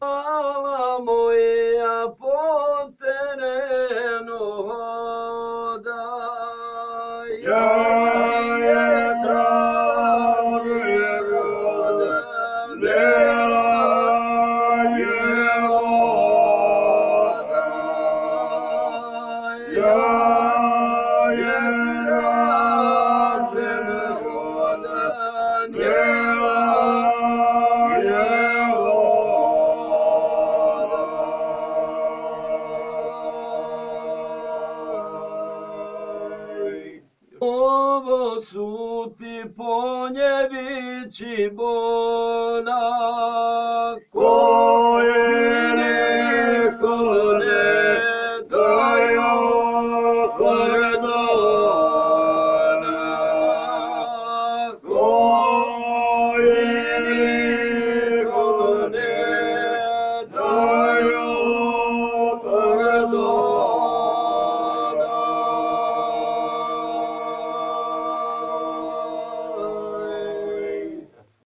Hvala moja po terenu hodaj, ja je traže roda, lela je hodaj, ja je traže roda, lela je ovo su ti ponjevići bona, koji niko ne daju.